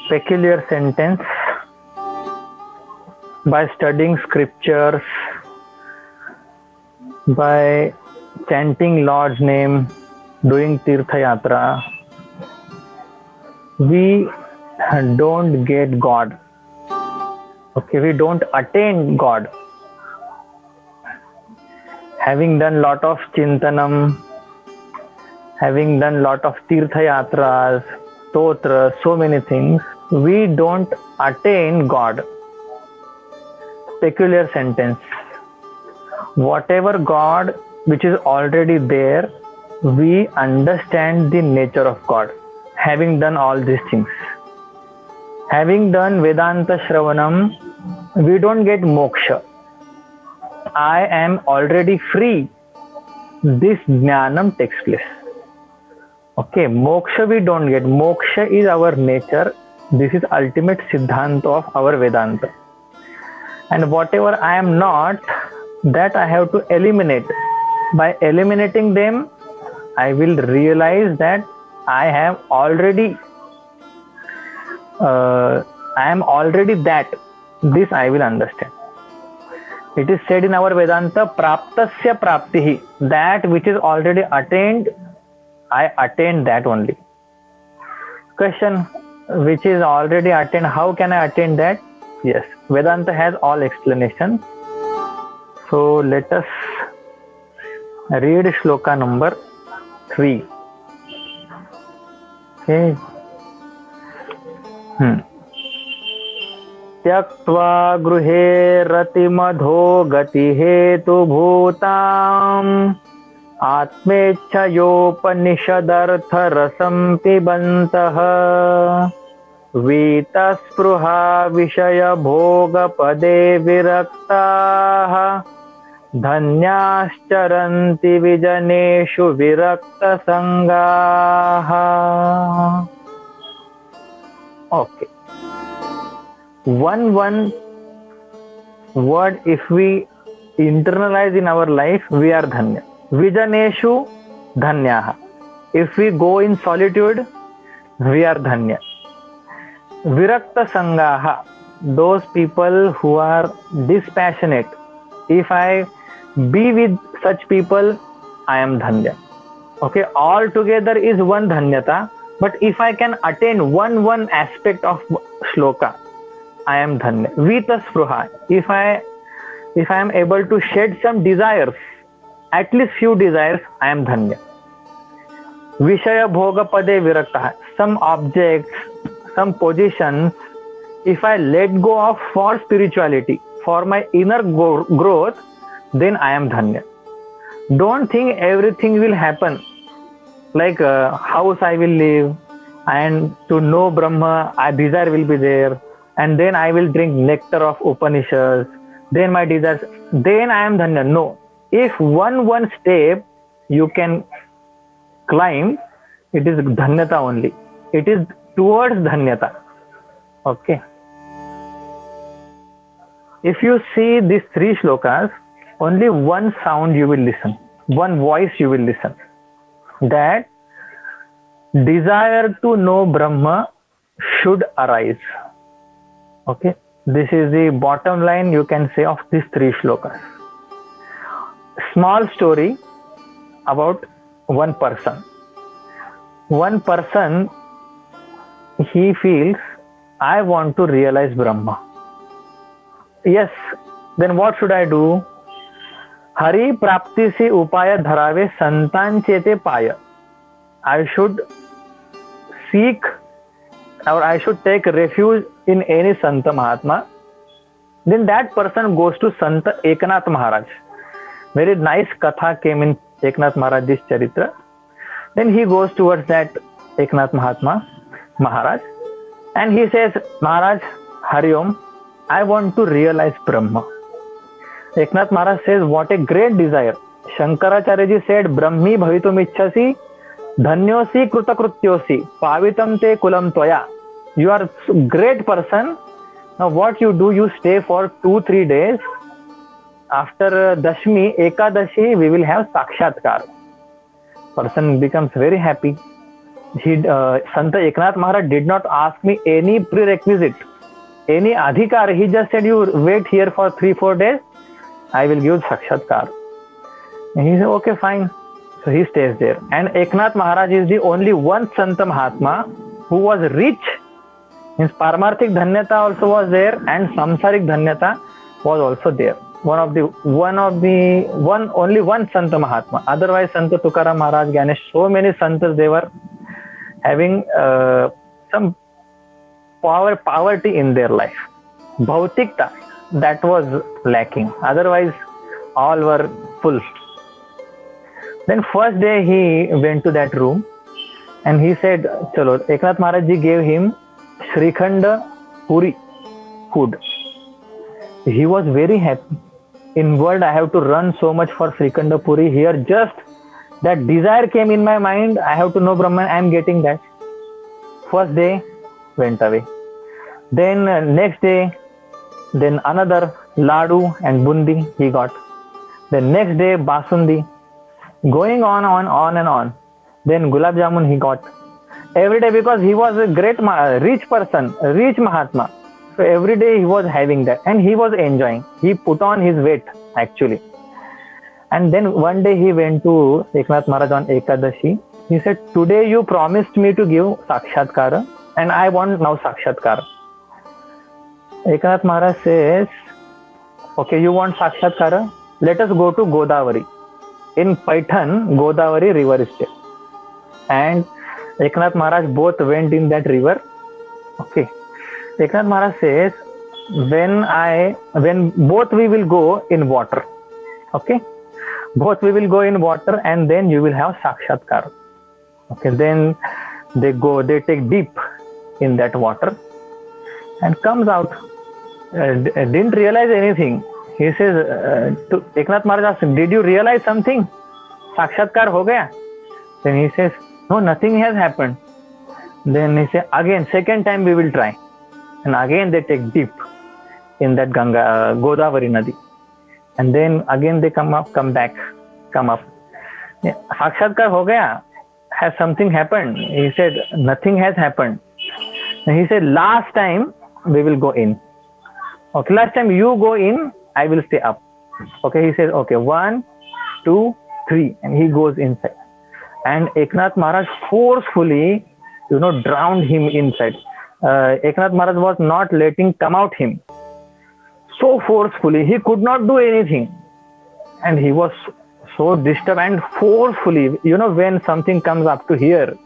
peculiar sentence by studying scriptures, by chanting Lord's name, doing Tirtha Yatra, we don't get God. Okay, we don't attain God. Having done lot of Chintanam, having done lot of Tirtha Yatras, Stotras, so many things, we don't attain God. Peculiar sentence. Whatever God which is already there, we understand the nature of God, having done all these things. Having done Vedanta Shravanam, we don't get moksha. I am already free. This jnanam takes place. Okay, moksha we don't get. Moksha is our nature. This is ultimate siddhanta of our Vedanta. And whatever I am not, that I have to eliminate. By eliminating them, I will realize that I am already that. This I will understand. It is said in our Vedanta, praptasya praptihi, that which is already attained, I attain that only. Question, which is already attained, how can I attain that? Yes, Vedanta has all explanation. So let us read shloka number 3. Okay. त्यक्त्वा गृहे रतिमधो गतिहेतुभूताम् आत्मेच्छयोपनिषदर्थरसं पिबन्तः वीतस्पृहा विषयभोगपदे विरक्ताः धन्याश्चरन्ति विजनेषु विरक्तसङ्गाः. Okay. One word, if we internalize in our life, we are dhanya. Vijaneshu dhanyaha. If we go in solitude, we are dhanya. Virakta sangaha. Those people who are dispassionate. If I be with such people, I am dhanya. Okay, all together is one dhanyata. But if I can attain one aspect of shloka, I am dhanya. Vita spruha. If I am able to shed some desires, at least few desires, I am dhanya. Vishaya bhoga pade virakta. Some objects, some positions, if I let go of for spirituality, for my inner growth, then I am dhanya. Don't think everything will happen. Like house I will live, and to know Brahma, desire will be there. And then I will drink nectar of Upanishads, then my desires, then I am dhanya. No. If one step you can climb, it is dhanyata only. It is towards dhanyata. Okay. If you see these 3 shlokas, only one sound you will listen, one voice you will listen. That desire to know Brahma should arise. Okay, this is the bottom line you can say of these 3 shlokas. Small story about one person. One person, he feels, I want to realize Brahma. Yes, then what should I do? Hari prapti se upaya dharave santanchete paya. I should seek, or I should take refuge in any Santa Mahatma. Then that person goes to Santa Eknath Maharaj. Very nice katha came in Eknath Maharaj's charitra. Then he goes towards that Eknath Maharaj, and he says, Maharaj, Hari Om, I want to realize Brahma. Eknath Maharaj says, what a great desire. Shankaracharya ji said, Brahmi bhavitum ichchasi, dhanyosi krutakrityosi, pavitam te kulam toya. You are a great person. Now what you do, you stay for 2-3 days. After Dashmi, Ekadashi, we will have Sakshatkar. Person becomes very happy. Sant Eknath Maharaj did not ask me any prerequisite, any adhikar. He just said, you wait here for 3-4 days, I will give Sakshatkar. And he said, okay, fine. So he stays there. And Eknath Maharaj is the only one Santa Mahatma who was rich. His Paramarthik Dhanyata also was there, and Samsarik Dhanyata was also there. Only one Santa Mahatma. Otherwise, Santa Tukaram Maharaj, Ganesh, so many Santas, they were having some poverty in their life. Bhautikta, that was lacking. Otherwise, all were full. Then first day he went to that room and he said, Chalo, Eknath Maharaj ji gave him Shrikhanda Puri food. He was very happy. In world, I have to run so much for Shrikhanda Puri. Here, just that desire came in my mind. I have to know Brahman. I am getting that. First day went away. Then next day, then another Ladu and Bundi he got. The next day, Basundi. Going on and on. Then Gulab Jamun he got. Every day, because he was a great, rich person, rich Mahatma. So every day he was having that and he was enjoying. He put on his weight actually. And then one day he went to Eknath Maharaj on Ekadashi. He said, today you promised me to give Sakshatkara and I want now Sakshatkara. Eknath Maharaj says, okay, you want Sakshatkara? Let us go to Godavari. In Paithan, Godavari river is there. And Eknath Maharaj both went in that river. Okay. Eknath Maharaj says, when both we will go in water. Okay. Both we will go in water and then you will have Sakshatkar. Okay. Then they take deep in that water and comes out. Didn't realize anything. He says, to Eknath Maharaj asks, did you realize something? Sakshatkar ho gaya? Then he says, no, nothing has happened. Then he says, again, second time we will try. And again they take deep in that Godavari Nadi. And then again they come up. Sakshatkar ho gaya? Has something happened? He said, nothing has happened. And he said, last time we will go in. Okay, last time you go in, I will stay up. Okay, he says, okay, 1, 2, 3. And he goes inside. And Eknath Maharaj forcefully, drowned him inside. Eknath Maharaj was not letting come out him. So forcefully, he could not do anything. And he was so disturbed and forcefully, when something comes up to here,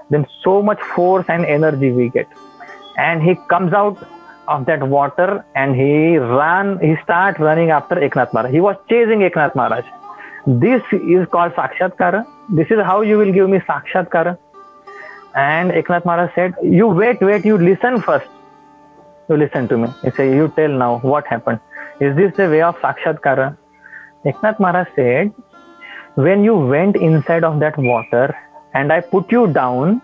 then so much force and energy we get. And he comes out of that water and he started running after Eknath Maharaj. He was chasing Eknath Maharaj. This is called Sakshatkara. This is how you will give me Sakshatkara. And Eknath Maharaj said, you wait, you listen first. You listen to me. He said, you tell now what happened. Is this the way of Sakshatkara? Eknath Maharaj said, when you went inside of that water and I put you down,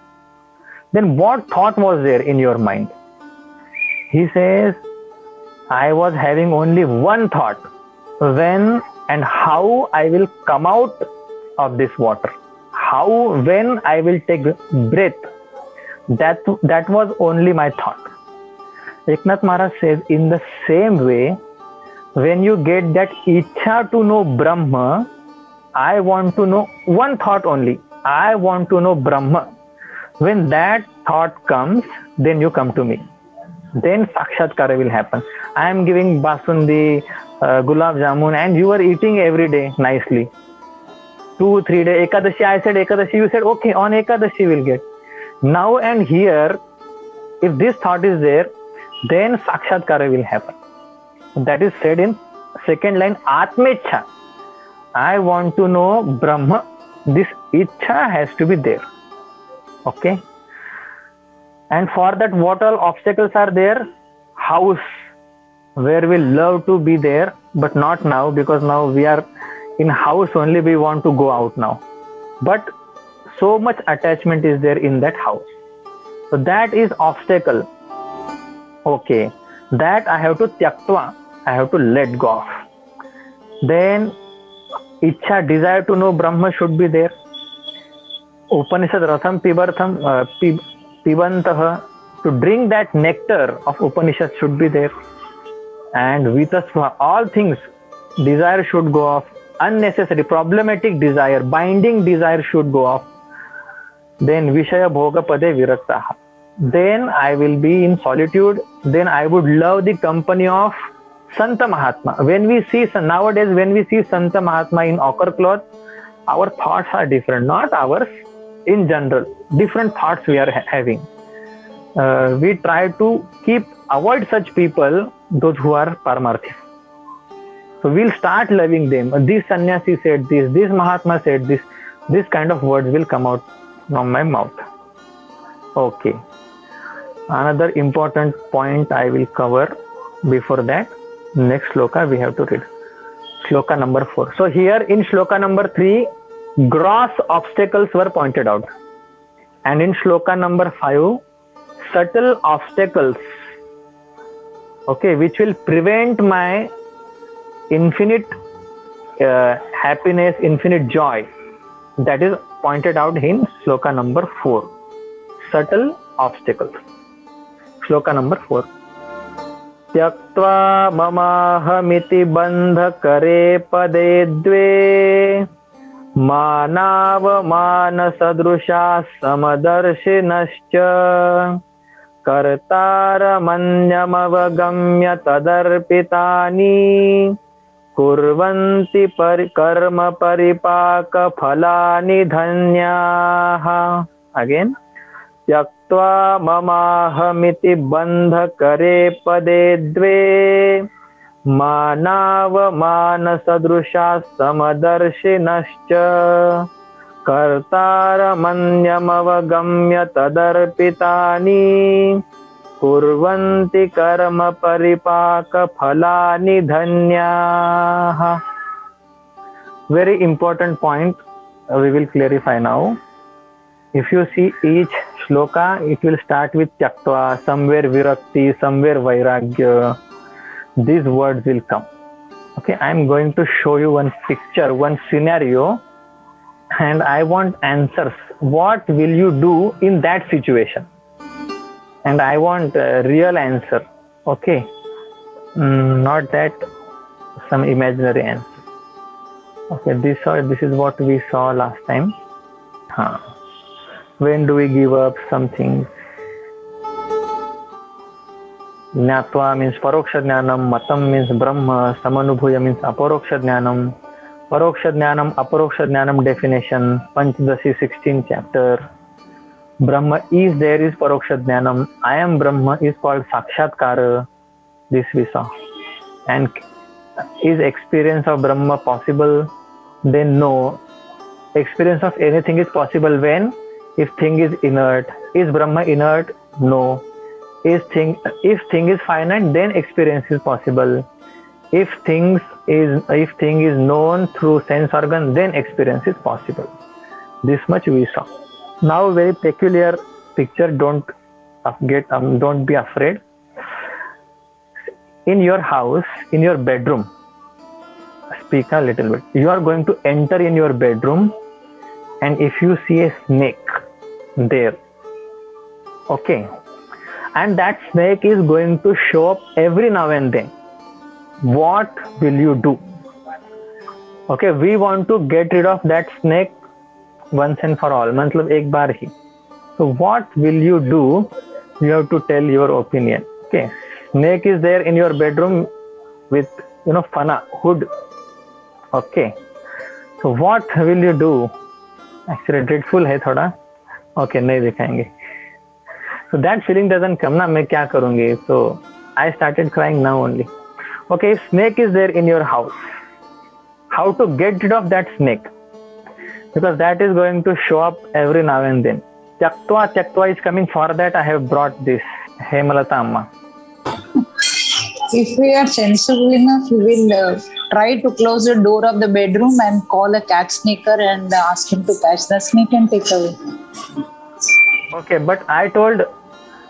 then what thought was there in your mind? He says, I was having only one thought, when and how I will come out of this water. When I will take breath. That was only my thought. Eknath Maharaj says, in the same way, when you get that Ichha to know Brahma, I want to know one thought only. I want to know Brahma. When that thought comes, then you come to me. Then Sakshatkara will happen. I am giving Basundi, Gulab Jamun, and you are eating every day nicely. 2-3 days. Ekadashi, I said Ekadashi, you said, okay, on Ekadashi we'll get. Now and here, if this thought is there, then Sakshatkara will happen. That is said in second line, Atmecha. I want to know Brahma. This Ichha has to be there. Okay. And for that, what all obstacles are there? House, where we love to be there, but not now, because now we are in house only, we want to go out now. But so much attachment is there in that house. So that is obstacle. Okay. That I have to tyaktva. I have to let go of. Then Ichha, desire to know Brahma should be there. Upanishad Rasam Pibantah, to drink that nectar of Upanishad should be there. And Vitasva, all things, desire should go off. Unnecessary, problematic desire, binding desire should go off. Then Vishaya Bhoga Pade Viraktaha. Then I will be in solitude. Then I would love the company of Santa Mahatma. When we see, nowadays, when we see Santa Mahatma in ochre cloth, our thoughts are different, not ours in general. Different thoughts we are having. We try to avoid such people, those who are Paramarthis. So we'll start loving them. This sannyasi said this Mahatma said this kind of words will come out from my mouth. Okay. Another important point I will cover before that. Next shloka we have to read. Shloka number 4. So here in shloka number 3, gross obstacles were pointed out. And in shloka number 5, subtle obstacles, okay, which will prevent my infinite happiness, infinite joy. That is pointed out in shloka number 4. Subtle obstacles. Shloka number 4. Tyaktva mamahamithi bandhakare pade dve manava sadrusha samadarshinaschya kartara manyamavagamya tadarpitani kurvanti karma paripaka phalani dhanyaha. Again. Tyaktva mamahamiti bandhakare pade dve manava manasadrusha samadarshinaschya kartara manyamavagamya tadarpitani kurvanti karma paripaka phalani dhanyaha. Very important point we will clarify now. If you see each shloka, it will start with Tyaktva, somewhere Virakti, somewhere Vairagya. These words will come. Okay, I am going to show you one picture, one scenario, and I want answers. What will you do in that situation? And I want a real answer. Okay, not that some imaginary answer. Okay, this is what we saw last time. When do we give up something? Jnatva means Paroksha Jnanam, Matam means Brahma, Samanubhuya means Aparoksha Jnanam. Paroksha Jnanam, Aparoksha Jnanam definition, Panchadasi 16th chapter. Brahma is there is Paroksha Jnanam. I am Brahma is called Sakshatkara. This we saw. And is experience of Brahma possible? Then no. Experience of anything is possible when? If thing is inert. Is Brahma inert? No. If thing is finite, then experience is possible. If thing is known through sense organ, then experience is possible. This much we saw. Now very peculiar picture. Don't be afraid. In your house, in your bedroom, speak a little bit. You are going to enter in your bedroom, and if you see a snake there, okay, and that snake is going to show up every now and then, what will you do? Okay, we want to get rid of that snake once and for all, matlab ek baar hi. So what will you do? You have to tell your opinion. Okay, snake is there in your bedroom with fana, hood. Okay, so what will you do? Actually dreadful hai thoda. Okay, nahi dikhayenge. So that feeling doesn't come na, main kya karungi? So I started crying now only. Okay, if snake is there in your house, how to get rid of that snake? Because that is going to show up every now and then. Tyaktva is coming. For that I have brought this. Hemalata Amma. If we are sensible enough, we will try to close the door of the bedroom and call a cat snaker and ask him to catch the snake and take away. Okay, but I told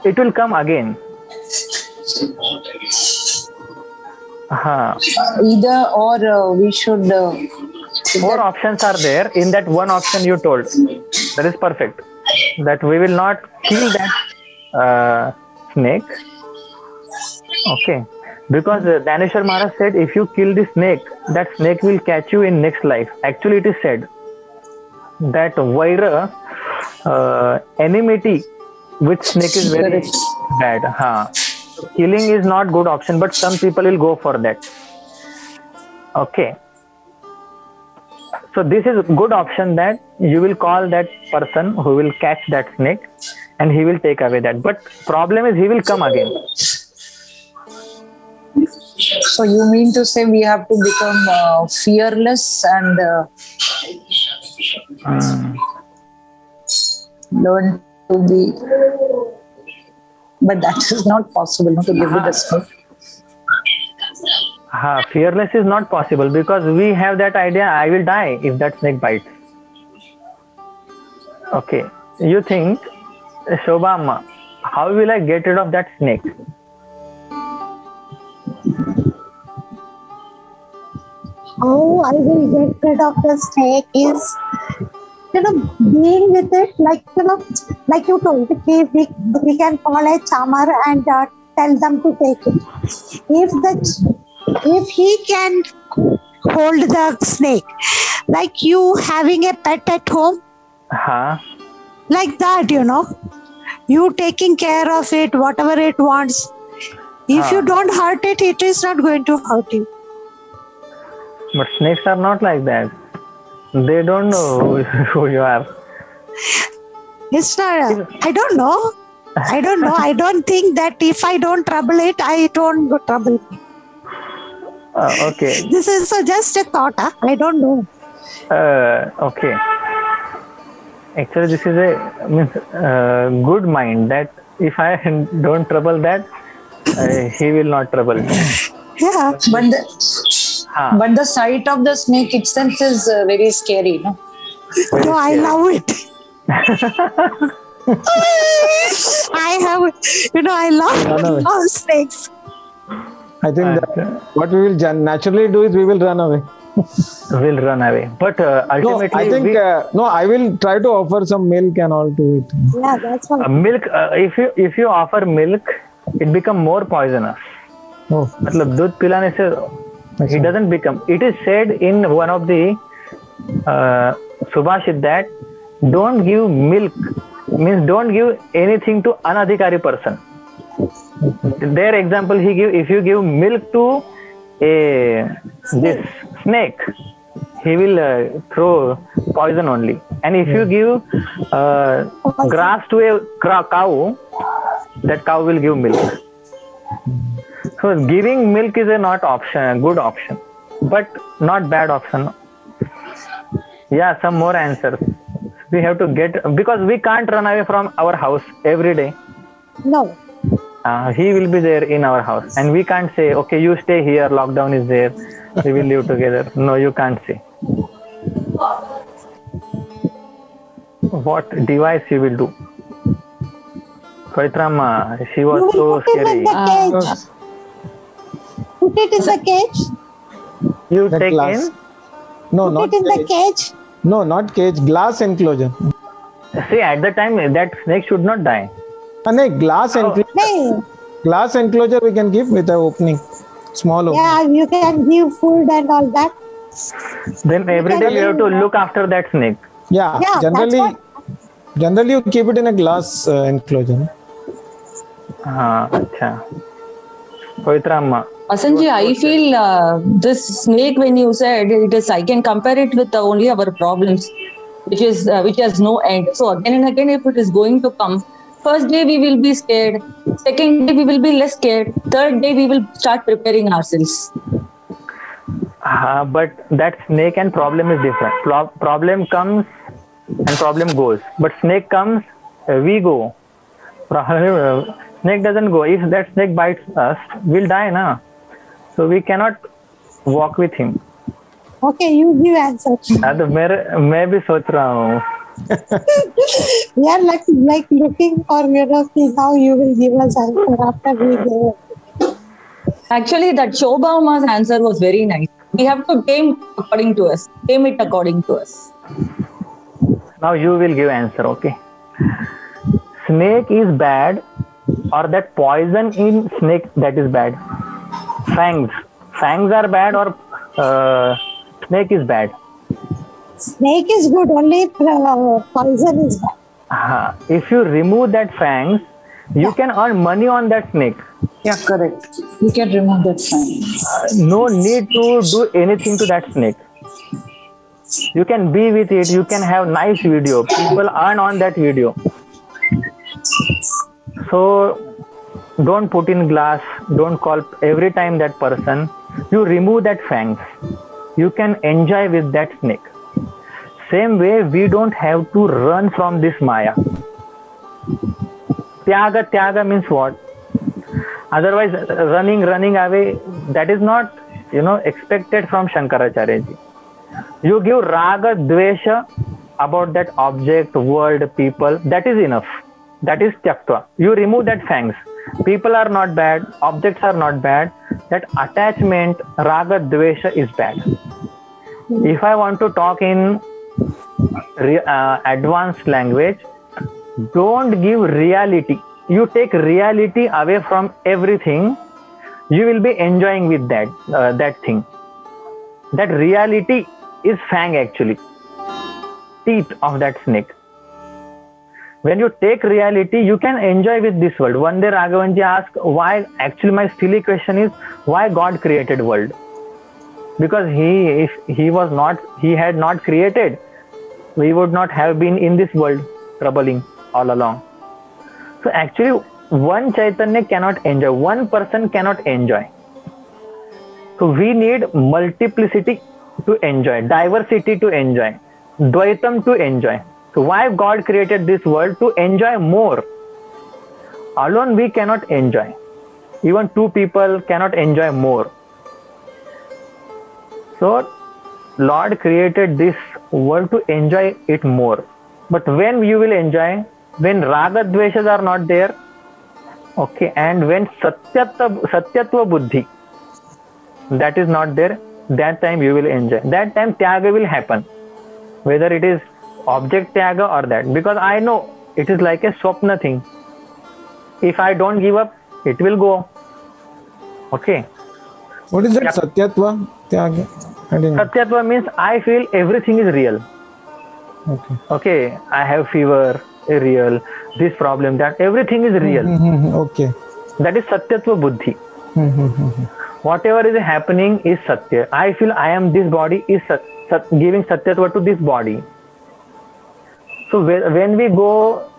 it will come again. Either or we should... Four options are there. In that one option you told. That is perfect. That we will not kill that snake. Okay. Because Dhaneshwar Maharaj said, if you kill the snake, that snake will catch you in next life. Actually, it is said that vaira, enmity with snake is very Correct. bad. So killing is not good option, but some people will go for that. Okay. So this is a good option that you will call that person who will catch that snake and he will take away that. But problem is he will come again. So you mean to say we have to become fearless and learn to be, but that is not possible, no, to live with the snake. Fearless is not possible because we have that idea, I will die if that snake bites. Okay, you think, Shobha Amma, how will I get rid of that snake? How I will get rid of the snake is, being with it, like you told, we can call a charmer and tell them to take it. If he can hold the snake, like you having a pet at home, like that, you taking care of it, whatever it wants. If you don't hurt it, it is not going to hurt you. But snakes are not like that. They don't know who you are. It's not, I don't know. I don't think that if I don't trouble it, I don't go trouble it. Okay. This is just a thought. I don't know. Okay. Actually, this is a good mind that if I don't trouble that, he will not trouble me. Yeah. But the sight of the snake itself is very scary, no? No, I love it. I love snakes. I think that what we will naturally do is we will run away. Will run away. But ultimately, I think I will try to offer some milk and all to it. Yeah, that's what. Milk. If you offer milk, it become more poisonous. Oh. मतलब दूध पिलाने से it doesn't become. It is said in one of the Subhashit that don't give milk, means don't give anything to unadhikari person. Their example he give, if you give milk to this snake, he will throw poison only. And if you give grass to a cow, that cow will give milk. So giving milk is a good option, but not bad option. Yeah, some more answers. We have to get, because we can't run away from our house every day. No. He will be there in our house and we can't say, okay, you stay here, lockdown is there, we will live together. No, you can't say. What device you will do? Pavitrama, she was so scary. Put it in the cage. You That take glass. in? No, Put not it in the cage. No, not cage. Glass enclosure. See, at the time, that snake should not die. No, glass enclosure. Hey, Glass enclosure we can give with an opening, small opening. yeah, you can give food and all that. Then every day you have to look after that snake. Yeah, Yeah, generally you keep it in a glass enclosure. Acha. Pavitrama. Asanji, I feel this snake, when you said it is, I can compare it with only our problems, which has no end. So again and again, if it is going to come, first day we will be scared, second day we will be less scared, third day we will start preparing ourselves. But that snake and problem is different. Problem comes and problem goes. But snake comes, we go. Snake doesn't go. If that snake bites us, we'll die, na? So we cannot walk with him. Okay, you give answer. तो मैं भी सोच रहा हूँ. We are like looking for see how you will give us answer after we give it. Actually, that Shobhama's answer was very nice. We have to tame it according to us. Now you will give answer, okay? Snake is bad, or that poison in snake that is bad? Fangs. Fangs are bad, or snake is bad? Snake is good, only poison is bad. If you remove that fangs, you can earn money on that snake. Yeah, correct. You can remove that fang. No need to do anything to that snake. You can be with it, you can have nice video, people earn on that video. So don't put in glass, don't call every time that person. You remove that fangs, you can enjoy with that snake. Same way, we don't have to run from this Maya. Tyaga means what? Otherwise, running away, that is not, expected from Shankaracharya ji. You give raga, dvesha about that object, world, people, that is enough. That is tyaktva. You remove that fangs. People are not bad, objects are not bad. That attachment, raga, dvesha is bad. If I want to talk in advanced language, don't give reality. You take reality away from everything, you will be enjoying with that thing. That reality is fang actually, teeth of that snake. When you take reality, you can enjoy with this world. One day Raghavanji asked why, actually my silly question is, why God created world? Because if he had not created, we would not have been in this world troubling all along. So actually, one Chaitanya cannot enjoy, one person cannot enjoy. So we need multiplicity to enjoy, diversity to enjoy, Dvaitam to enjoy. So why God created this world? To enjoy more. Alone we cannot enjoy. Even two people cannot enjoy more. So Lord created this world to enjoy it more. But when you will enjoy, when raga dveshas are not there, okay, and when satyatva buddhi, that is not there, that time you will enjoy. That time tyaga will happen, whether it is object tyaga or that, because I know it is like a swapna thing. If I don't give up, it will go. Okay. What is that satyatva tyaga? Satyatva means I feel everything is real. Okay, I have fever, real, this problem, that, everything is real. Okay. That is satyatva buddhi. Whatever is happening is satya. I feel I am this body, is giving satyatva to this body. So when we go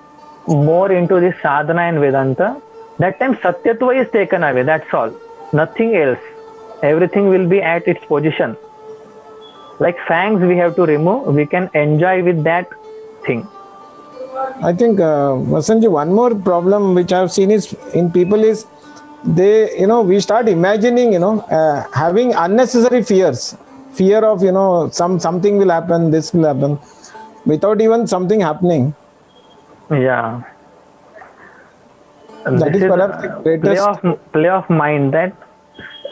more into this sadhana and Vedanta, that time satyatva is taken away, that's all. Nothing else. Everything will be at its position. Like fangs we have to remove, we can enjoy with that thing. I think, Vasanji, one more problem which I have seen is in people is they, we start imagining, having unnecessary fears. Fear of, something will happen, this will happen, without even something happening. Yeah. That is perhaps the greatest play of mind, that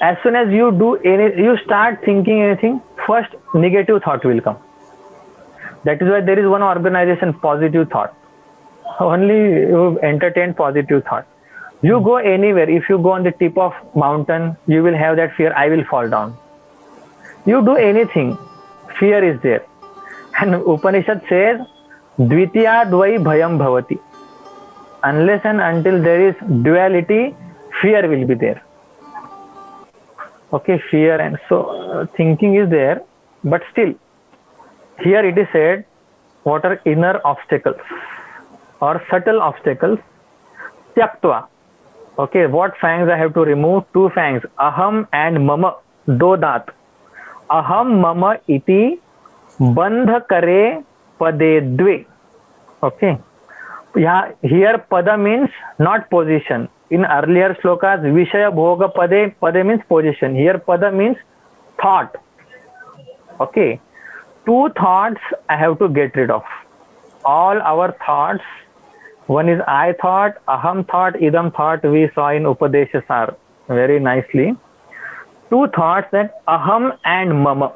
as soon as you you start thinking anything, first negative thought will come. That is why there is one organization, positive thought. Only you entertain positive thought. You go anywhere, if you go on the tip of mountain, you will have that fear, I will fall down. You do anything, fear is there. And Upanishad says, Dvitiya dvai bhayam bhavati. Unless and until there is duality, fear will be there. Okay, fear, and so thinking is there, but still, here it is said, what are inner obstacles or subtle obstacles? Tyaktva. Okay, what fangs I have to remove? Two fangs, aham and mama, do daat. Aham mama iti bandha kare pade dve. Okay, yeah, here pada means not position. In earlier slokas, Vishaya Bhoga Pade means position. Here Pada means thought. Okay. Two thoughts I have to get rid of. All our thoughts, one is I thought, Aham thought, Idam thought, we saw in Upadeshasar very nicely. Two thoughts, that Aham and Mama.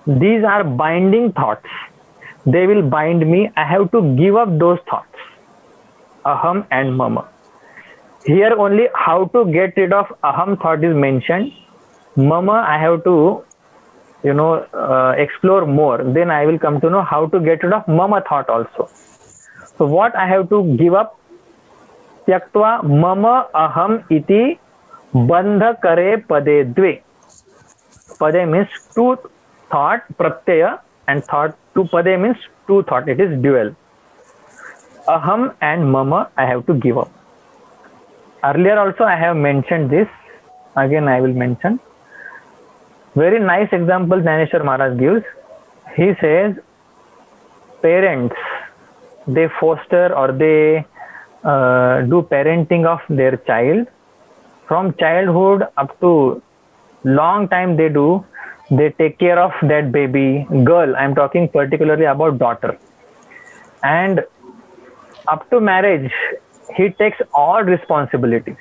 These are binding thoughts. they will bind me. I have to give up those thoughts, aham and mama. Here only how to get rid of aham thought is mentioned. Mama I have to explore more. Then I will come to know how to get rid of mama thought also. So what I have to give up? Tyaktva mama aham iti bandha kare pade dve. Pade means two thought, pratyaya, and thought. Two pade means two thought. It is dual. Aham and mama I have to give up. Earlier also I have mentioned this. Again I will mention. Very nice example Dhaneshwar Maharaj gives. He says parents, they foster or they do parenting of their child. From childhood up to long time they do. They take care of that baby girl. I am talking particularly about daughter. And up to marriage, he takes all responsibilities.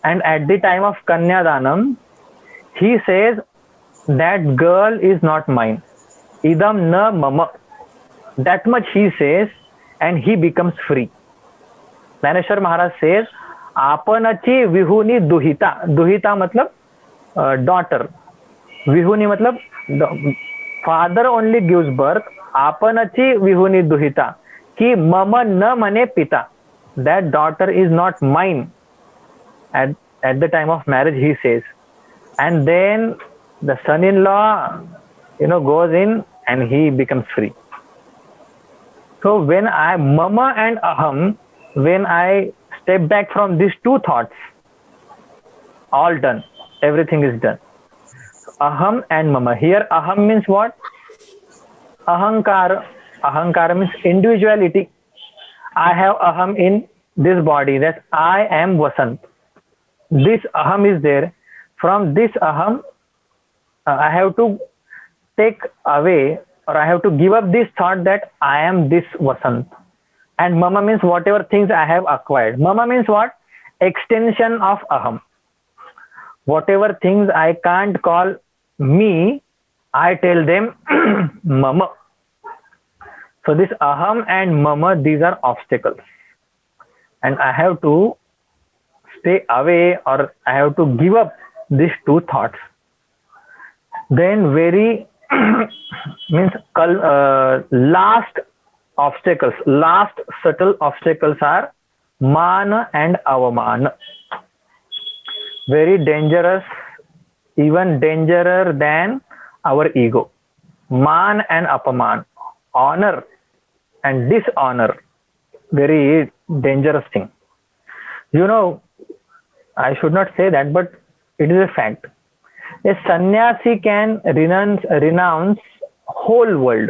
And at the time of Kanyadanam, he says that girl is not mine. Idam na mama. That much he says, and he becomes free. Dhaneshwar Maharaj says, आपनाची विहुनी दुहिता. दुहिता मतलब daughter. विहुनी मतलब father only gives birth. आपनाची विहुनी दुहिता. कि मम न मने पिता. That daughter is not mine. At the time of marriage, he says. And then the son-in-law, goes in and he becomes free. So when mama and aham, when I step back from these two thoughts, all done. Everything is done. Aham and mama. Here aham means what? Ahankara. Ahankara means individuality. I have aham in this body, that I am Vasant. This aham is there. From this aham, I have to take away, or I have to give up this thought that I am this Vasant. And mama means whatever things I have acquired. Mama means what? Extension of aham. Whatever things I can't call me, I tell them mama. So this aham and mama, these are obstacles. And I have to stay away, or I have to give up these two thoughts. Then very means last obstacles, last subtle obstacles are mana and avamana. Very dangerous, even dangerer than our ego. Man and apaman, honor and dishonor, very dangerous thing. I should not say that, but it is a fact. A sannyasi can renounce whole world.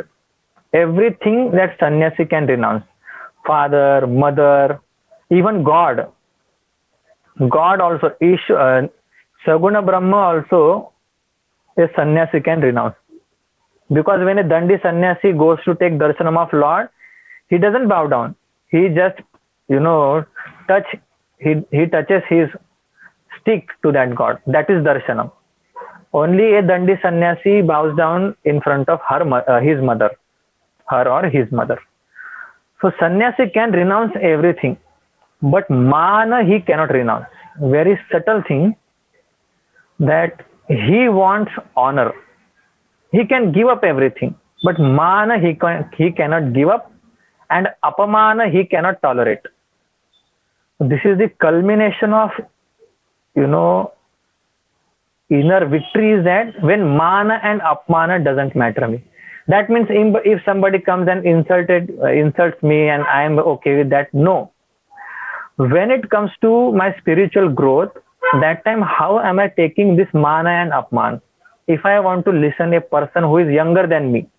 Everything that sannyasi can renounce. Father, mother, even God. God also, Saguna Brahma also, a sannyasi can renounce. Because when a Dandi sannyasi goes to take darshanam of Lord, he doesn't bow down. He just, he touches his stick to that God. That is darshanam. Only a Dandi sannyasi bows down in front of his mother. Her or his mother. So sannyasi can renounce everything. But mana he cannot renounce. Very subtle thing that he wants honor. He can give up everything. But mana he cannot give up. And apamana he cannot tolerate. This is the culmination of, inner victory, is that when mana and apmana doesn't matter me. That means if somebody comes and insults me and I am okay with that, no. When it comes to my spiritual growth, that time how am I taking this mana and apman? If I want to listen a person who is younger than me,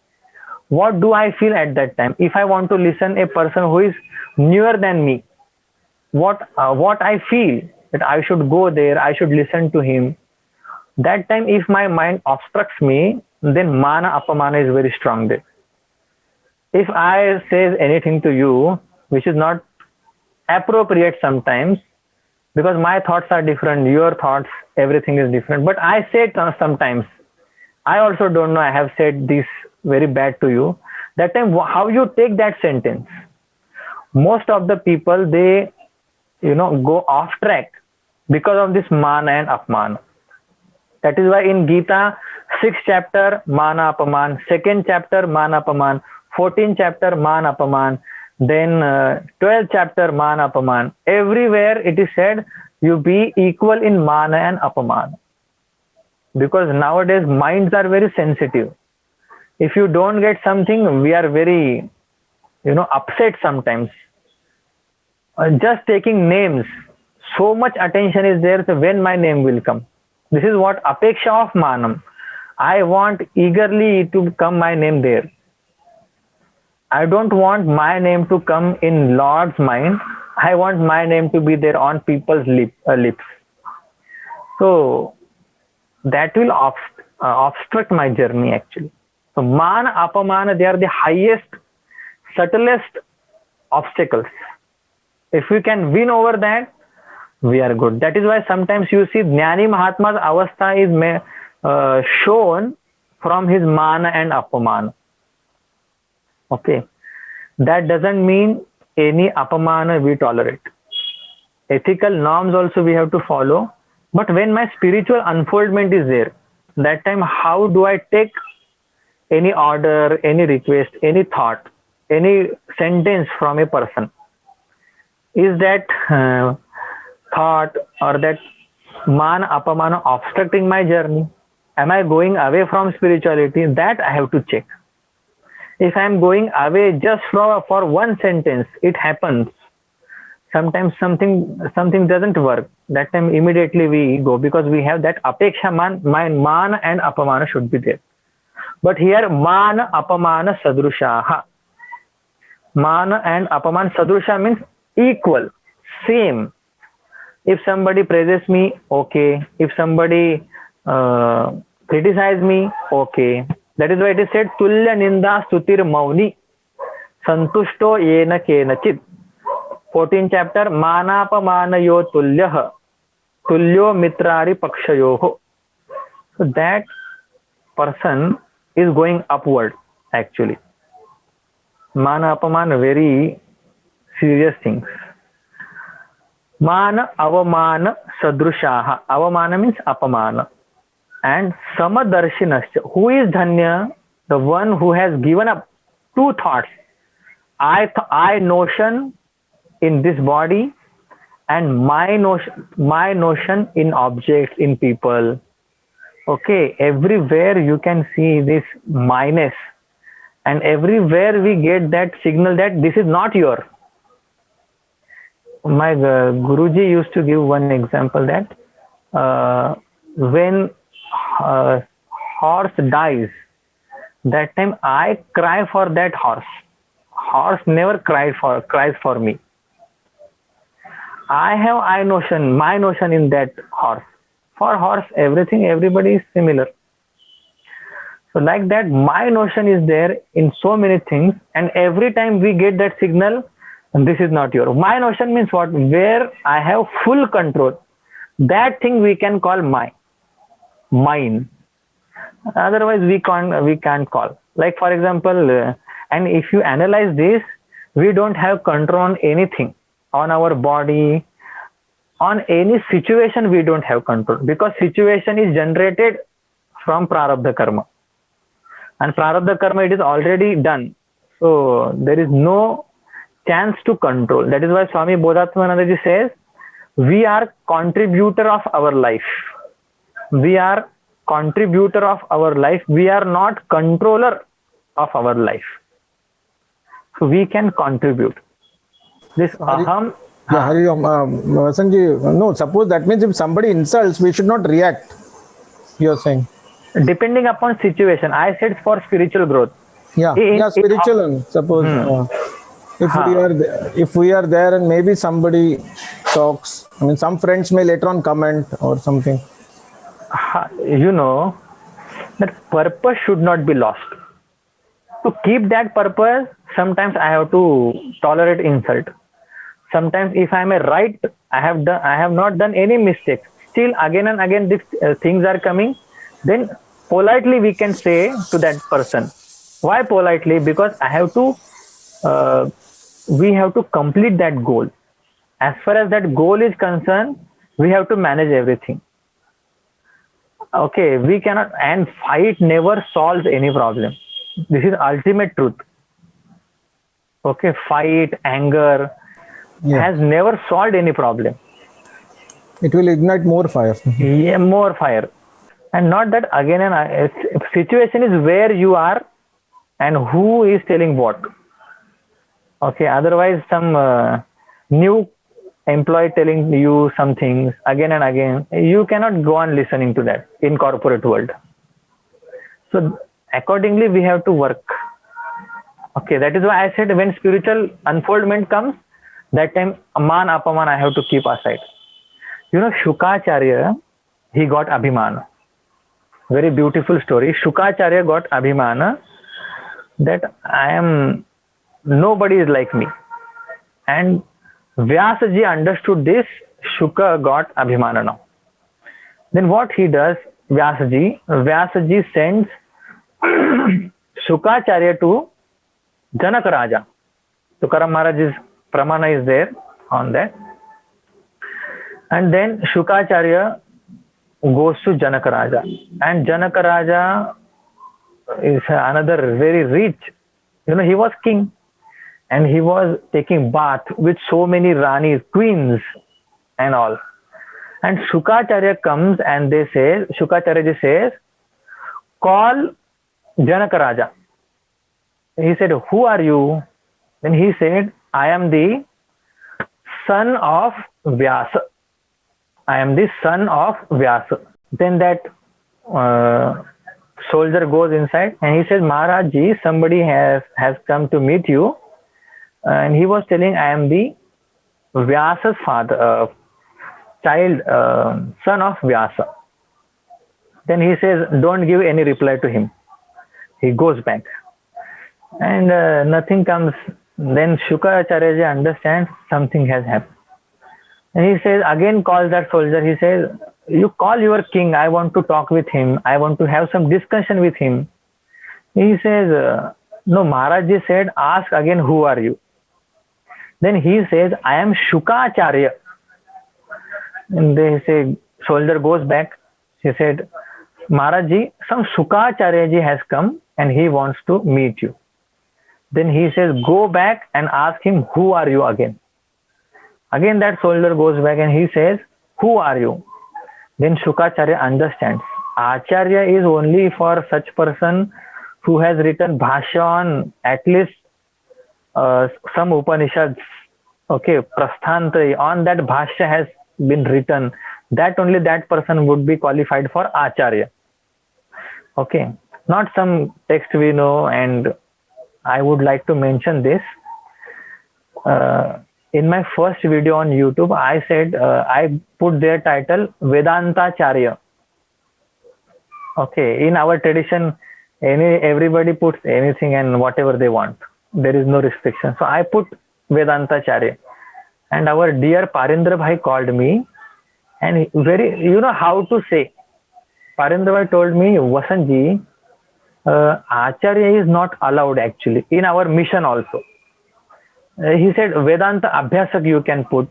what do I feel at that time? If I want to listen a person who is newer than me, what I feel that I should go there, I should listen to him. That time if my mind obstructs me, then mana apamana is very strong there. If I say anything to you which is not appropriate sometimes, because my thoughts are different, your thoughts, everything is different, but I say it sometimes, I also don't know I have said this very bad to you, that time how you take that sentence? Most of the people, they go off track because of this mana and apmana. That is why in Gita, 6th chapter mana apaman, 2nd chapter mana apaman, 14th chapter mana apaman, then 12th chapter mana apaman. Everywhere it is said you be equal in mana and apamana, because nowadays minds are very sensitive. If you don't get something, we are very upset sometimes. Just taking names, so much attention is there, so when my name will come. This is what apeksha of manam. I want eagerly to come my name there. I don't want my name to come in Lord's mind. I want my name to be there on people's lips. So that will obstruct my journey actually. So mana, apamana, they are the highest, subtlest obstacles. If we can win over that, we are good. That is why sometimes you see Jnani Mahatma's avastha is shown from his mana and apamana. Okay. That doesn't mean any apamana we tolerate. Ethical norms also we have to follow. But when my spiritual unfoldment is there, that time how do I take any order, any request, any thought, any sentence from a person? Is that thought or that mana apamana obstructing my journey? Am I going away from spirituality? That I have to check. If I am going away just for one sentence, it happens. Sometimes something doesn't work. That time immediately we go, because we have that apeksha my mana and apamana should be there. But here mana apamana sadrushaha. Mana and apamana sadrusha means equal, same. If somebody praises me, okay. If somebody criticizes me, okay. That is why it is said tulya ninda stutir mauni santushto yena kenachit. 14th chapter manapamanayo tulyah tulyo mitrari pakshayoho. So that person is going upward actually. Mana apamana, very serious things. Mana avamana sadrushaha. Avamana means apamana. And samadarshinaschya. Who is dhanya? The one who has given up two thoughts. I notion in this body, and my notion in objects, in people. Okay, everywhere you can see this minus, and everywhere we get that signal that this is not your. My Guruji used to give one example that when horse dies, that time I cry for that horse. Horse never cries for me. I have my notion in that horse. For horse, everybody is similar. So like that, my notion is there in so many things, and every time we get that signal, this is not your. My notion means what? Where I have full control. That thing we can call mine. Otherwise, we can't call. Like for example, and if you analyze this, we don't have control on anything, on our body, on any situation we don't have control, because situation is generated from prarabdha karma, and prarabdha karma, it is already done. So there is no chance to control. That is why Swami Bodhatmanandaji says, we are contributor of our life. We are contributor of our life. We are not controller of our life. So we can contribute. This aham. Yeah, Hari Om. Vasanji, no, suppose that means if somebody insults, we should not react. You are saying? Depending upon situation. I said for spiritual growth. Yeah, spiritual. Suppose if we are there and maybe somebody talks, I mean, some friends may later on comment or something. You know, that purpose should not be lost. To keep that purpose, sometimes I have to tolerate insult. Sometimes if I am right, I have not done any mistake. Still again and again these things are coming. Then politely we can say to that person, Why politely? Because I have to, we have to complete that goal. As far as that goal is concerned, we have to manage everything. Okay, we cannot, and fight never solves any problem. This is ultimate truth. Okay, fight, anger Yeah. has never solved any problem. It will ignite more fire. Yeah, more fire. And not that again and situation is where you are and who is telling what. Okay, otherwise some new employee telling you some things again and again, you cannot go on listening to that in corporate world. So accordingly we have to work. Okay, that is why I said when spiritual unfoldment comes, that time man apaman I have to keep aside. You know, Shukacharya, he got abhimana. Very beautiful story. Shukacharya got abhimana that I am, nobody is like me. And Vyasaji understood this. Shuka got abhimana now. Then what he does, Vyasaji sends Shukacharya to Janak Raja. Tukaram Maharaj's pramana is there on that. And then Shukacharya goes to Janak Raja. And Janak Raja is another very rich. You know, he was king. And he was taking bath with so many Ranis, queens and all. And Shukacharya comes and Shukacharya says, call Janak Raja. He said, who are you? Then he said, I am the son of Vyasa. I am the son of Vyasa. Then that soldier goes inside and he says, Maharaj ji, somebody has come to meet you. And he was telling, I am the Vyasa's father, son of Vyasa. Then he says, don't give any reply to him. He goes back. And nothing comes. Then Shukacharya understands something has happened. And he says, again calls that soldier. He says, you call your king. I want to talk with him. I want to have some discussion with him. He says, no, Maharaj ji said, ask again, who are you? Then he says, I am Shukacharya. And they say, soldier goes back. He said, Maharaj ji, some Shukacharya ji has come and he wants to meet you. Then he says, go back and ask him, who are you again? Again that soldier goes back and he says, who are you? Then Shukacharya understands. Acharya is only for such person who has written Bhashya on at least some Upanishads. Okay, Prasthantra, on that Bhashya has been written. That only that person would be qualified for Acharya. Okay, not some text we know. And I would like to mention this. In my first video on YouTube, I said, I put their title Vedanta Charya. Okay, in our tradition, everybody puts anything and whatever they want. There is no restriction. So I put Vedanta Charya. And our dear Parindra Bhai called me and you know how to say. Parindra Bhai told me, Vasanji, Acharya is not allowed actually in our mission also. He said, Vedanta Abhyasak you can put,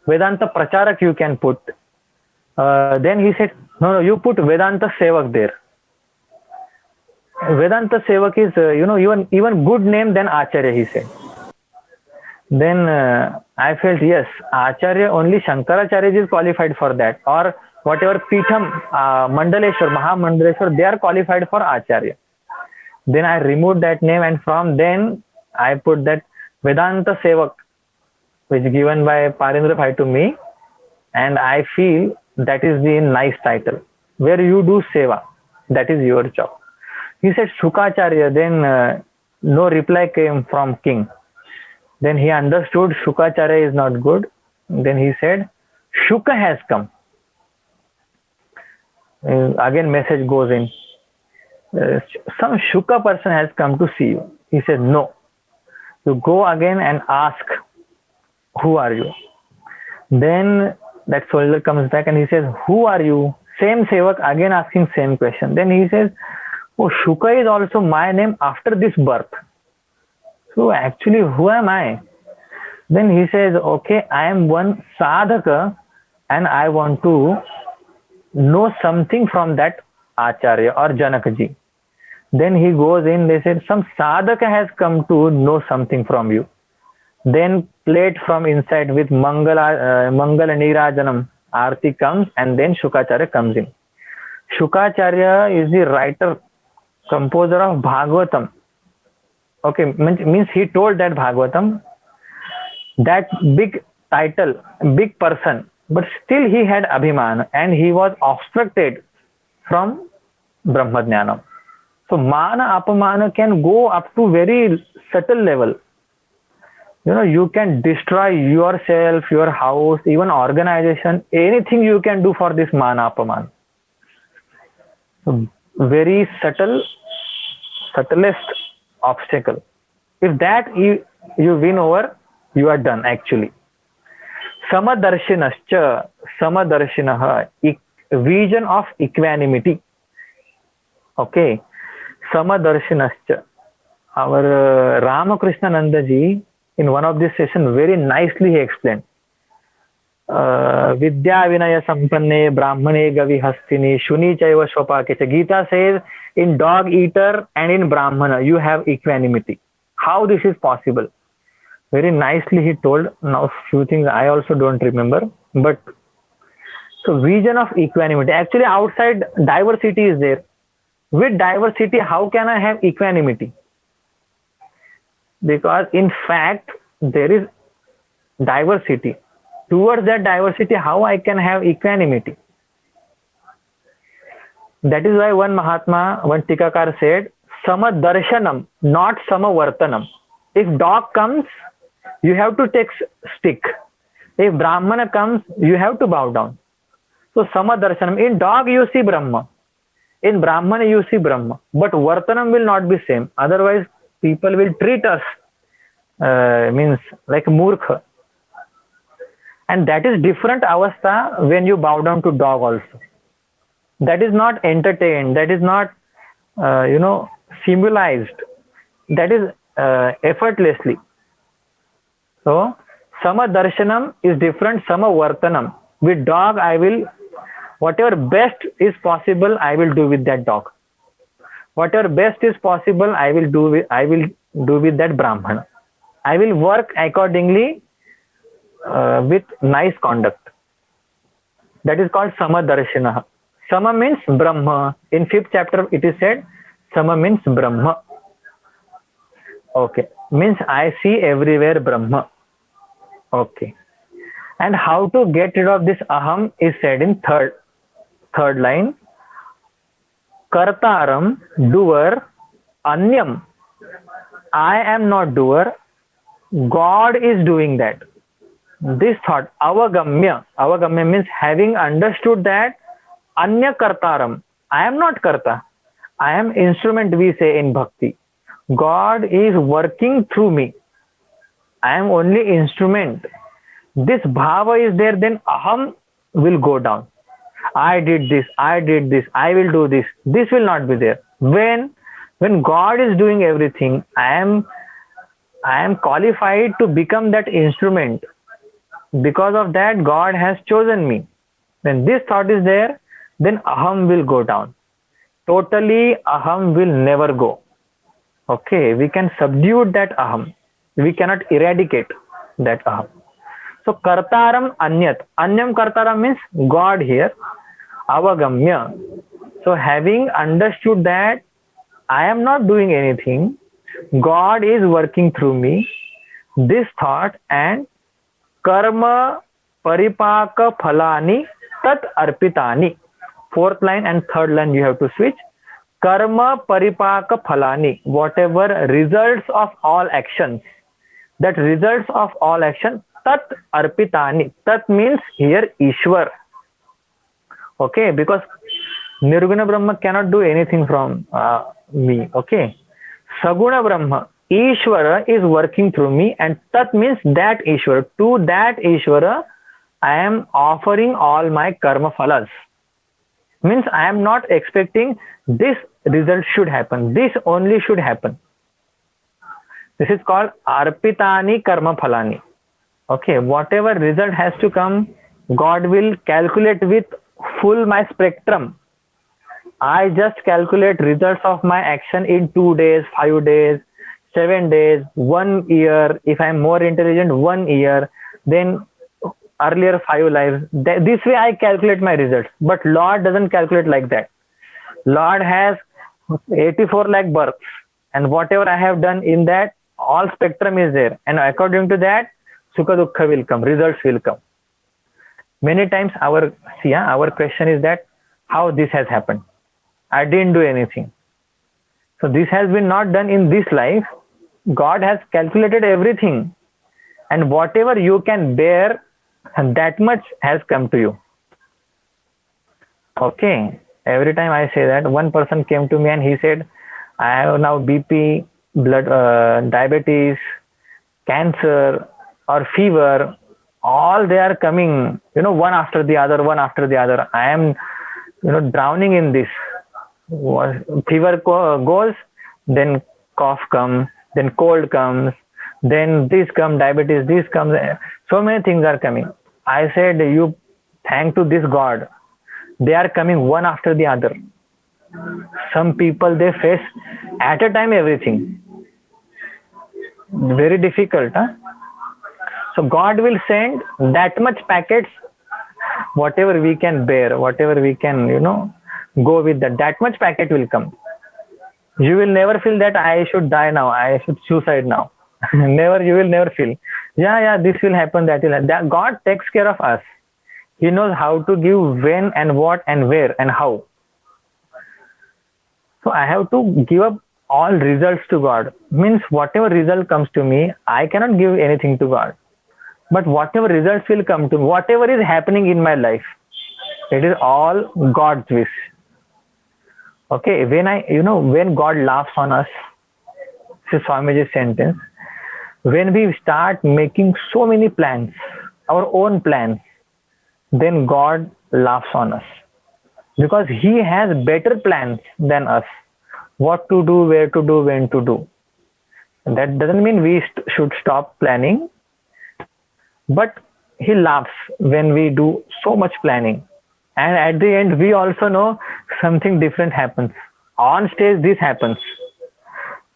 Vedanta Pracharak you can put. Then he said, no, you put Vedanta Sevak there. Vedanta Sevak is, even good name than Acharya, he said. Then I felt, yes, Acharya, only Shankaracharya is qualified for that. Or whatever Pitham, Mandaleshwar, Mahamandaleshwar, they are qualified for Acharya. Then I removed that name and from then I put that Vedanta Sevak, which is given by Parindra Bhai to me. And I feel that is the nice title. Where you do Seva, that is your job. He said Shukacharya, then no reply came from king. Then he understood Shukacharya is not good. Then he said, Shuka has come. Again message goes in. Some Shuka person has come to see you. He said, no. You go again and ask, who are you? Then that soldier comes back and he says, who are you? Same Sevak again asking same question. Then he says, oh, Shuka is also my name after this birth. So actually, who am I? Then he says, okay, I am one sadhaka and I want to know something from that Acharya or Janakaji. Then he goes in, they said, some sadhaka has come to know something from you. Then plate from inside with Mangala Nirajanam, Aarti comes, and then Shukacharya comes in. Shukacharya is the writer, composer of Bhagavatam. Okay, means he told that Bhagavatam, that big title, big person, but still he had Abhiman and he was obstructed from Brahmadnyanam. So Mana Apamana can go up to very subtle level. You know, you can destroy yourself, your house, even organization, anything you can do for this Mana Apamana. So very subtlest obstacle. If that you win over, you are done actually. Samadarshinaschа, Samadarshinaha, vision of equanimity. Okay. Samadarshinascha. Our Ramakrishna Nandaji, in one of these sessions, very nicely he explained. Vidya Vinaya Sampanne Brahmane Gavi Hastini Shuni Chaiva Shvapakecha. Gita says, in dog eater and in Brahmana, you have equanimity. How this is possible? Very nicely he told. Now few things I also don't remember. But so vision of equanimity. Actually outside diversity is there. With diversity, how can I have equanimity? Because in fact, there is diversity. Towards that diversity, how I can have equanimity? That is why one Mahatma, one Tikakar said, Sama Darshanam, not Sama Vartanam. If dog comes, you have to take stick. If Brahmana comes, you have to bow down. So Sama Darshanam. In dog you see Brahma. In Brahmana you see Brahma. But Vartanam will not be same. Otherwise people will treat us means like Murkha. And that is different avastha when you bow down to dog also. That is not entertained. That is not, symbolized. That is effortlessly. So, Sama Darshanam is different, Sama Vartanam. With dog, I will, whatever best is possible, I will do with that dog. Whatever best is possible, I will do with that Brahmana. I will work accordingly with nice conduct. That is called Sama Darshana. Sama means Brahma. In 5th chapter, it is said, Sama means Brahma. Okay. Means I see everywhere Brahma. Okay. And how to get rid of this aham is said in third line. Kartaram, doer, anyam. I am not doer. God is doing that. This thought, avagamya. Avagamya means having understood that anya kartaram. I am not karta. I am instrument, we say in bhakti. God is working through me. I am only instrument. This bhava is there, then aham will go down. I did this, I will do this. This will not be there. When God is doing everything, I am qualified to become that instrument. Because of that, God has chosen me. When this thought is there, then aham will go down. Totally, aham will never go. Okay, we can subdue that aham. We cannot eradicate that aham. So, kartaram anyat. Anyam kartaram means God here. Avagamya. So, having understood that I am not doing anything, God is working through me, this thought and karma paripaka phalani tat arpitani. 4th line and 3rd line you have to switch. Karma paripaka phalani. Whatever results of all actions. That results of all action. Tat arpitani. Tat means here Ishwar. Okay, because Nirguna Brahma cannot do anything from me. Okay. Saguna Brahma. Ishvara is working through me, and Tat means that Ishvara. To that Ishvara, I am offering all my karma phalas. Means I am not expecting this result should happen. This only should happen. This is called arpitani karma phalani. Okay, whatever result has to come, God will calculate with full my spectrum. I just calculate results of my action in 2 days, 5 days, 7 days, 1 year. If I'm more intelligent, 1 year, then earlier 5 lives. This way I calculate my results. But Lord doesn't calculate like that. Lord has 84 lakh births, and whatever I have done in that, all spectrum is there. And according to that, Sukha Dukkha will come, results will come. Many times our question is that how this has happened. I didn't do anything. So this has been not done in this life. God has calculated everything. And whatever you can bear, that much has come to you. Okay. Every time I say that, one person came to me and he said, I have now BP, blood, diabetes, cancer, or fever. All they are coming, one after the other, one after the other. I am, drowning in this. Fever goes, then cough comes, then cold comes, then this comes, diabetes, this comes. So many things are coming. I said, you thank to this God. They are coming one after the other. Some people, they face at a time everything. Very difficult, huh? So God will send that much packets, whatever we can bear, whatever we can, go with that much packet will come. You will never feel that I should die now, I should suicide now. You will never feel. This will happen, that will happen. God takes care of us. He knows how to give when and what and where and how. So I have to give up all results to God. Means whatever result comes to me, I cannot give anything to God. But whatever results will come to me, whatever is happening in my life, it is all God's wish. Okay, when God laughs on us, this is Swamiji's sentence, when we start making so many plans, our own plans, then God laughs on us. Because He has better plans than us. What to do, where to do, when to do. That doesn't mean we should stop planning. But He laughs when we do so much planning. And at the end, we also know something different happens. On stage, this happens.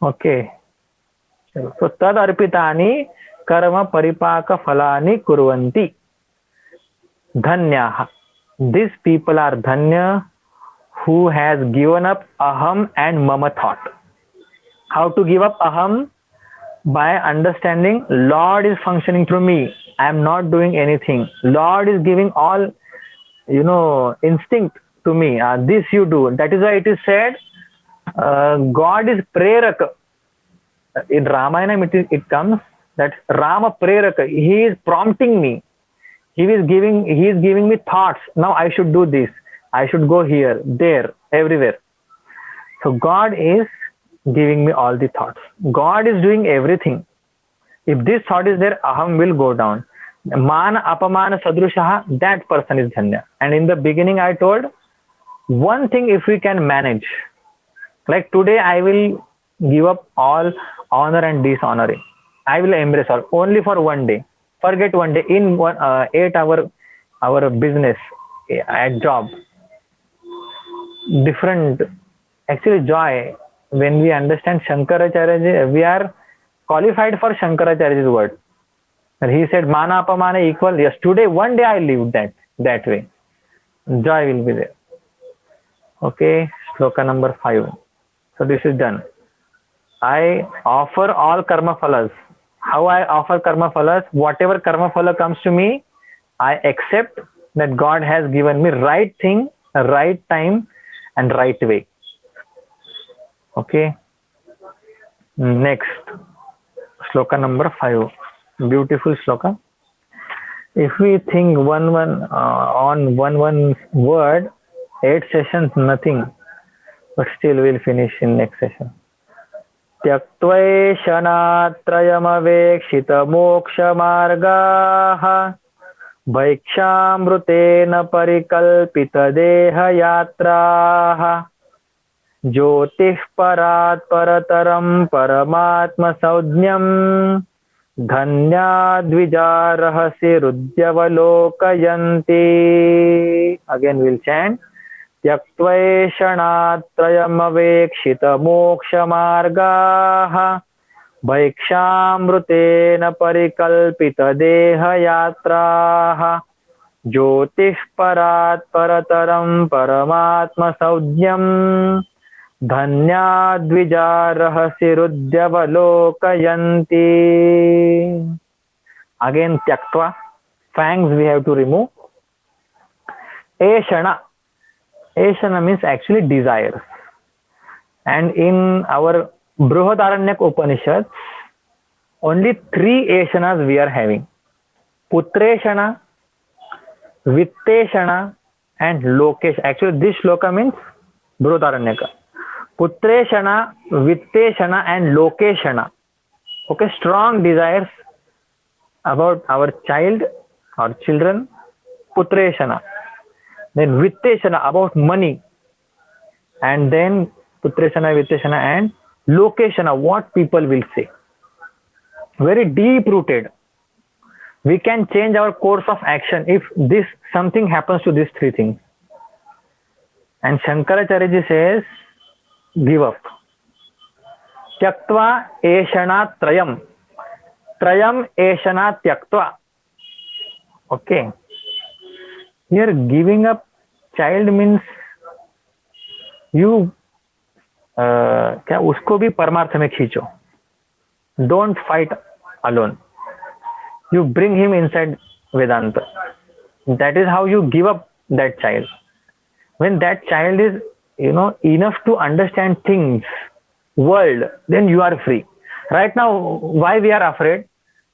Okay. So, tad arpitani karma paripaka phalani kurvanti. Dhanyaha. These people are dhanya who has given up aham and mama thought. How to give up aham? By understanding Lord is functioning through me. I am not doing anything. Lord is giving all, instinct to me. This you do. That is why it is said, God is preraka. In Ramayana it comes that Rama preraka. He is prompting me. He is giving me thoughts. Now I should do this. I should go here, there, everywhere. So God is giving me all the thoughts. God is doing everything. If this thought is there, aham will go down. Mana apamana sadrushaha, that person is dhanya. And in the beginning I told, one thing if we can manage, like today I will give up all honor and dishonoring. I will embrace all, only for one day. Forget one day, in 8 hour our business, at job. Different, actually joy, when we understand Shankaracharya, we are qualified for Shankaracharya's word. And he said, mana apamana equal. Yes, today, one day I live that way. Joy will be there. Okay, sloka number 5. So this is done. I offer all karma phalas. How I offer karma phalas? Whatever karma phala comes to me, I accept that God has given me right thing, right time, and right way. Okay. Next, sloka number 5. Beautiful sloka. If we think on one word, 8 sessions, nothing. But still we'll finish in next session. त्यक्त्वैशनात्रयमवेक्षित मोक्षमार्गाः भैक्षामृतेन परिकल्पित देहयात्राः ज्योतिः परात् परतरं परमात्मसंज्ञं धन्या द्विजारहसिरुद्यवलोकयन्ति. Again we'll chant. त्यक्त्वैषणात्रयमवेक्षितमोक्षमार्गाः भैक्षामृतेन परिकल्पितदेहयात्राः ज्योतिः परात् परतरं परमात्मसंज्ञं धन्या द्विजारहसिरुद्यवलोकयन्ति. Again tyaktva, fangs we have to remove. Eshana. Eshana means actually desires. And in our Brihadaranyaka Upanishad, only 3 Eshanas we are having. Putreshana, Vitteshana and Lokesh. Actually this shloka means Brihadaranyaka. Putreshana, Vitteshana and Lokeshana. Okay, strong desires about our child or children. Putreshana. Then Vitteshana, about money. And then Putreshana, Vitteshana and Lokeshana, what people will say. Very deep rooted. We can change our course of action if this something happens to these 3 things. And Shankaracharya ji says, give up. Tyaktva eshana trayam. Trayam eshana tyaktva. Okay. Here giving up child means you क्या उसको भी परमार्थ में खींचो. Don't fight alone. You bring him inside Vedanta. That is how you give up that child. When that child is, enough to understand things, world, then you are free. Right now, why we are afraid?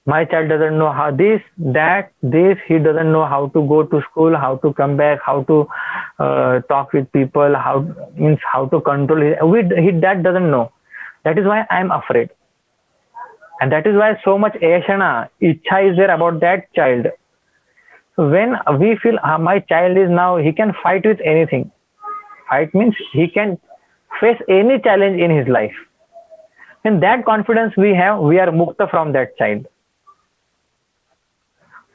My child doesn't know how this, he doesn't know how to go to school, how to come back, how to talk with people, how to control that doesn't know. That is why I am afraid. And that is why so much Eshana, Ichha is there about that child. So when we feel my child is now, he can fight with anything. Fight means he can face any challenge in his life. When that confidence we have, we are mukta from that child.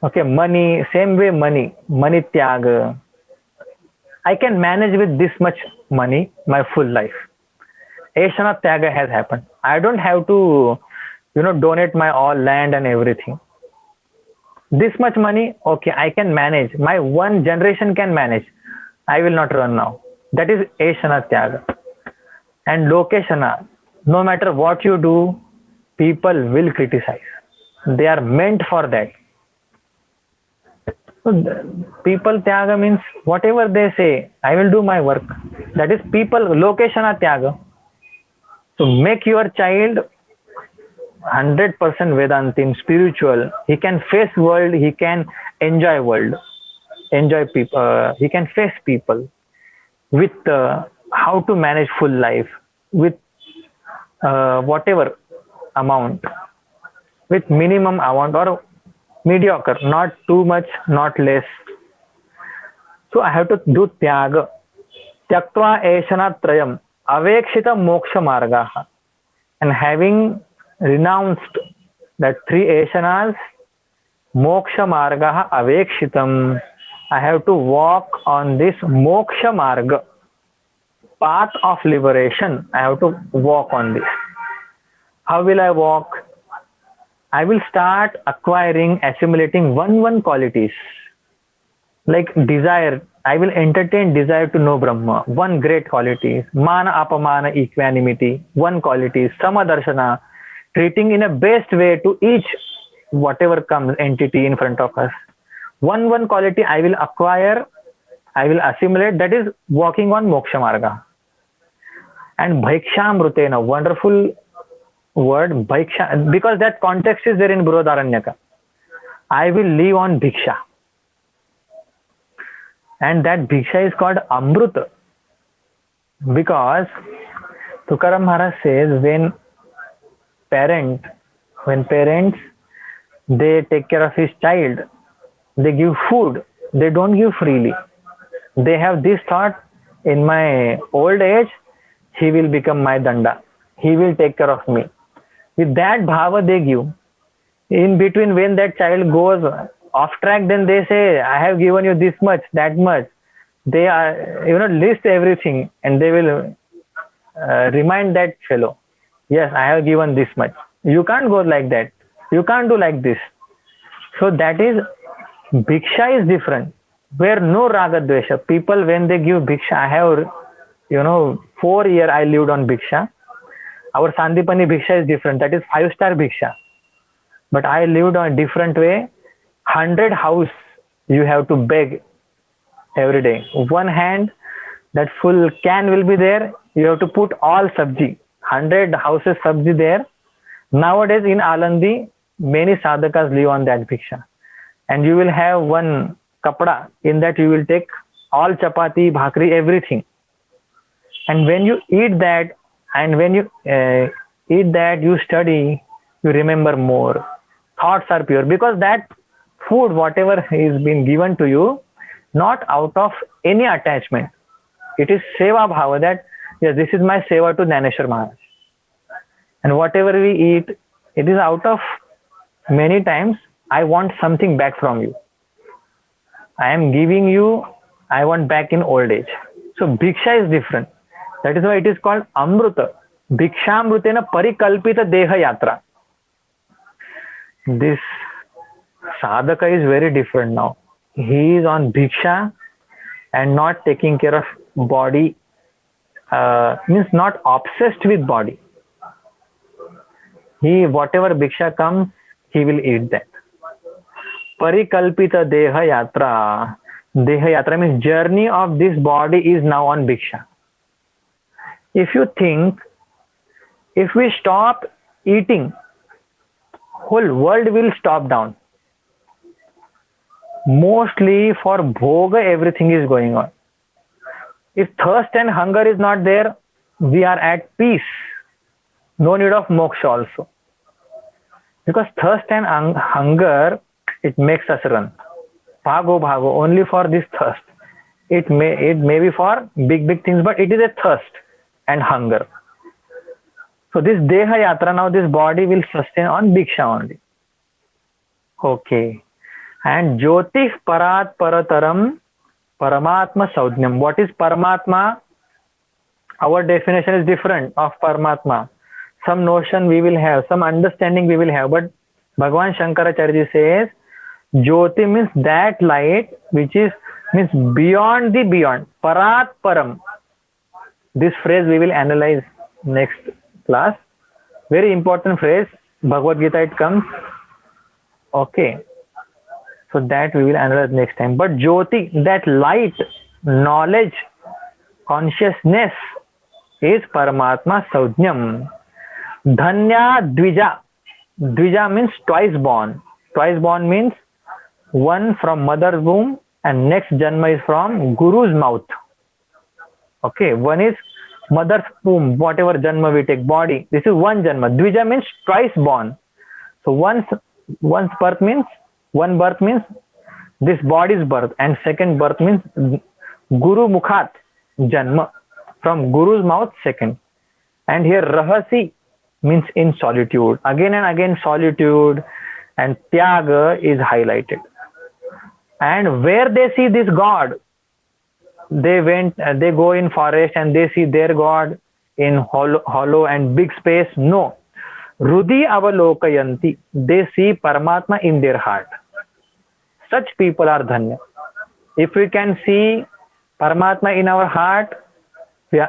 Okay, money, same way money tyaga. I can manage with this much money my full life. Eshana tyaga has happened. I don't have to, donate my all land and everything. This much money, okay, I can manage. My one generation can manage. I will not run now. That is Eshana tyaga. And Lokeshana, no matter what you do, people will criticize. They are meant for that. So people tyaga means whatever they say, I will do my work. That is people, Lokeshana tyaga. So make your child 100% Vedantin, spiritual. He can face world, he can enjoy world, enjoy people, he can face people with how to manage full life, with whatever amount, with minimum amount or mediocre, not too much, not less. So I have to do tyaga. Tyaktva eshana trayam, avekshita moksha margaha. And having renounced that 3 eshanas, moksha margaha avekshitam, I have to walk on this moksha marga, path of liberation. I have to walk on this. How will I walk? I will start acquiring, assimilating one qualities. Like desire, I will entertain desire to know Brahma. One great quality. Mana apamana equanimity. One quality. Samadarshana, treating in a best way to each whatever comes entity in front of us. One quality I will acquire, I will assimilate. That is walking on moksha marga. And bhaikshamrutena, wonderful word, bhaiksha, because that context is there in Brihadaranyaka. I will live on bhiksha. And that bhiksha is called amruta. Because Tukaram Maharaj says when parents, they take care of his child, they give food, they don't give freely. They have this thought, in my old age, he will become my danda. He will take care of me. With that bhava they give. In between, when that child goes off track, then they say, I have given you this much, that much. They are, list everything, and they will remind that fellow, yes, I have given this much. You can't go like that. You can't do like this. So that is, bhiksha is different. Where no raga dvesha. People, when they give bhiksha, I have, 4 years I lived on bhiksha. Our Sandipani bhiksha is different. That is 5-star bhiksha. But I lived on a different way. 100 house you have to beg every day. One hand, that full can will be there. You have to put all sabji. 100 houses sabji there. Nowadays in Alandi, many sadhakas live on that bhiksha. And you will have one kapda. In that you will take all chapati, bhakri, everything. And when you eat that, you study, you remember more. Thoughts are pure. Because that food, whatever is been given to you, not out of any attachment. It is seva bhava, that yes, this is my seva to Dhaneshwar Maharaj. And whatever we eat, it is out of many times, I want something back from you. I am giving you, I want back in old age. So bhiksha is different. That is why it is called amruta. Bhikshamrutena parikalpita deha yatra. This sadhaka is very different now. He is on bhiksha and not taking care of body, means not obsessed with body. He, whatever bhiksha comes, he will eat that. Parikalpita deha yatra. Deha yatra means journey of this body is now on bhiksha. If you think, if we stop eating, whole world will stop down. Mostly for bhoga, everything is going on. If thirst and hunger is not there, we are at peace. No need of moksha also. Because thirst and hunger, it makes us run. Bhago, bhago, only for this thirst. It may be for big things, but it is a thirst and hunger. So this deha yatra, now this body will sustain on bhiksha only. Okay. And jyotih parat parataram paramatma saudnyam. What is paramatma? Our definition is different of paramatma. Some notion we will have, some understanding we will have, but Bhagavan Shankaracharya says jyoti means that light which is means beyond the beyond. Parat param. This phrase we will analyze next class. Very important phrase. Bhagavad Gita it comes. Okay. So that we will analyze next time. But jyoti, that light, knowledge, consciousness is Paramatma Saudnyam. Dhanya Dvija. Dvija means twice born. Twice born means one from mother's womb and next Janma is from Guru's mouth. Okay, one is mother's womb, whatever Janma we take, body. This is one Janma. Dvija means twice born. So one birth means this body's birth, and second birth means Guru Mukhat, Janma. From Guru's mouth, second. And here Rahasi means in solitude. Again and again solitude and Tyaga is highlighted. And where they see this God, they go in forest and they see their God in hollow and big space. No. Rudhi avalokayanti. They see Paramatma in their heart. Such people are dhanya. If we can see Paramatma in our heart,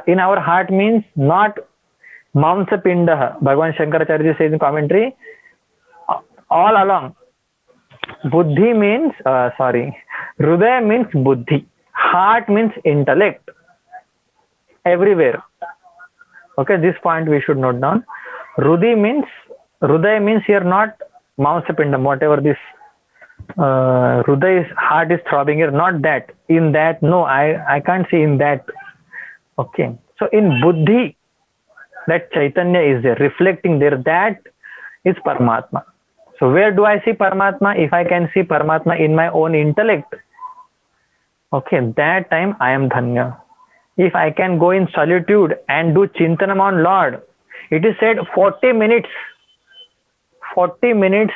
in our heart means not Mamsa Pindaha. Bhagavan Shankaracharya says in commentary, all along. Buddhi means, Hridaya means Buddhi. Heart means intellect. Everywhere. Okay, this point we should note down. Hridaya means here not Mamsa Pindam, whatever this Hridaya's heart is throbbing here, not that. In that, no, I can't see in that. Okay. So in Buddhi, that Chaitanya is there, reflecting there, that is Paramatma. So where do I see Paramatma? If I can see Paramatma in my own intellect, okay, that time I am Dhanya. if I can go in solitude and do Chintanam on Lord, it is said 40 minutes. 40 minutes,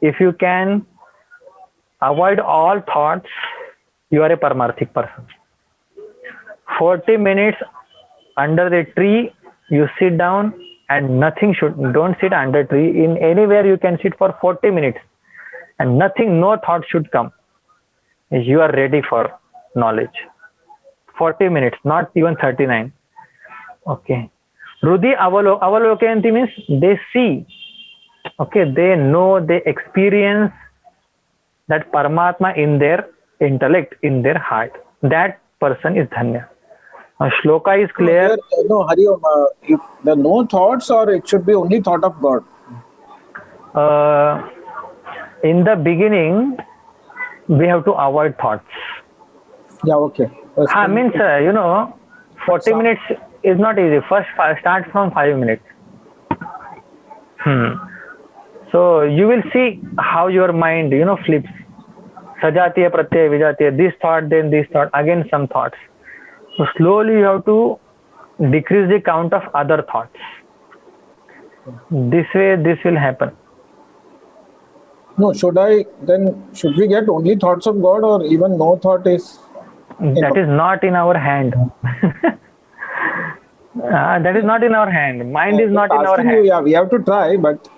if you can avoid all thoughts, you are a Paramarthik person. 40 minutes under the tree, you sit down and nothing should, don't sit under tree. In anywhere you can sit for 40 minutes and nothing, no thought should come. You are ready for knowledge. 40 minutes, not even 39. Okay. Rudhi Avalokanti means they see. Okay, they know, they experience that Paramatma in their intellect, in their heart. That person is Dhanya. Shloka is clear. No, Hari Om, if there are no thoughts, or it should be only thought of God? In the beginning, we have to avoid thoughts. Yeah, okay. Means, 40 minutes is not easy. First, start from 5 minutes. So you will see how your mind, flips. Sajatiya, pratyaya, vijatiya, this thought, then this thought, again some thoughts. So slowly you have to decrease the count of other thoughts. This way, this will happen. No, should we get only thoughts of God, or even no thought is? That is not in our hand. That is not in our hand. Mind is not in our hand. Yeah, we have to try, but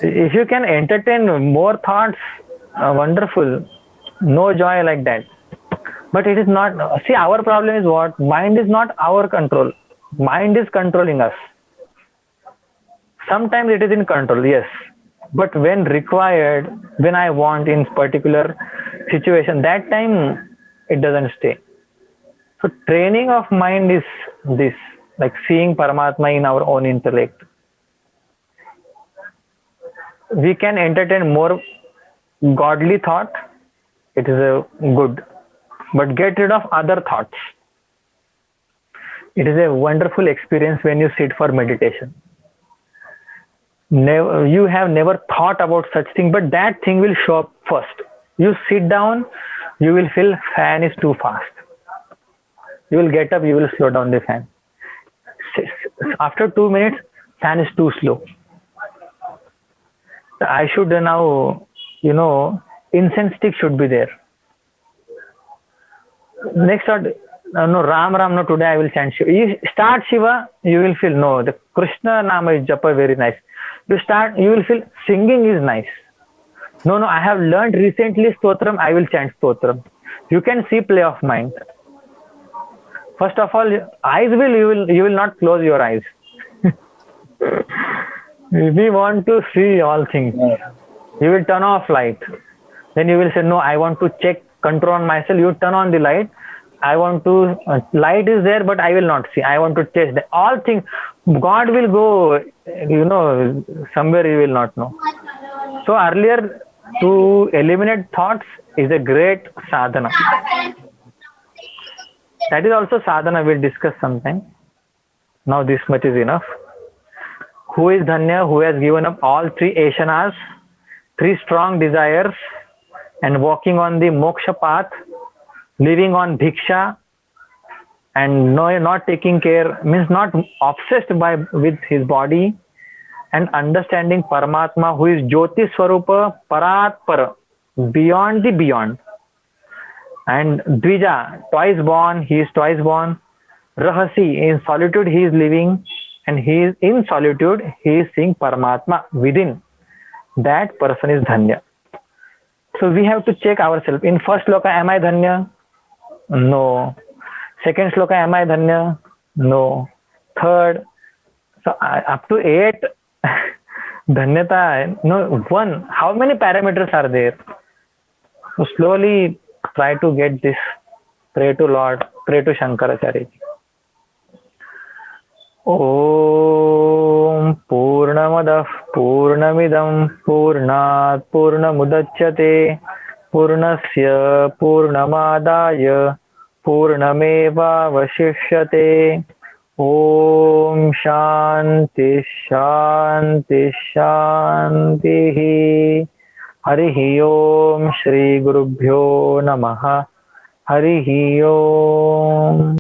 if you can entertain more thoughts, wonderful. No joy like that. But it is not. See, our problem is what? Mind is not our control. Mind is controlling us. Sometimes it is in control, yes. But when required, when I want in particular situation, that time it doesn't stay. So training of mind is this, like seeing Paramatma in our own intellect. We can entertain more godly thought. It is a good. But get rid of other thoughts. It is a wonderful experience when you sit for meditation. You have never thought about such thing, but that thing will show up first. You sit down, you will feel fan is too fast. You will get up, you will slow down the fan. After 2 minutes, fan is too slow. I should now, incense stick should be there. Next thought, no, Ram, no, today I will chant Shiva. You start Shiva, you will feel, no, the Krishna Nama is Japa, very nice. You will feel singing is nice. No, I have learned recently Stotram, I will chant Stotram. You can see play of mind. First of all, you will not close your eyes. We want to see all things. You will turn off light. Then you will say, no, I want to check, control on myself. You turn on the light. I want to, light is there, but I will not see. I want to test that. All things, God will go, somewhere you will not know. So earlier, to eliminate thoughts is a great sadhana. That is also sadhana, we'll discuss sometime. Now this much is enough. Who is Dhanya? Who has given up all 3 ashanas, 3 strong desires, and walking on the moksha path, living on bhiksha, and not taking care, means not obsessed with his body, and understanding Paramatma, who is Jyoti Swarupa Paratpara, beyond the beyond. And Dvija, twice born, he is twice born. Rahasi, in solitude he is living, and he is in solitude, he is seeing Paramatma within. That person is Dhanya. So we have to check ourselves. In first sloka, am I Dhanya? No. Second sloka, am I Dhanya? No. Third, so up to 8, Dhanyata, no, 1. How many parameters are there? So slowly try to get this. Pray to Lord, pray to Shankaracharya. Om Purnamadah Purnamidam Purnat Purnamudachyate Purnasya Purnamadaya Purnameva Vashishyate. Om Shanti Shanti Shanti. Harihi Om Shri Gurubhyo Namaha. Harihi Om.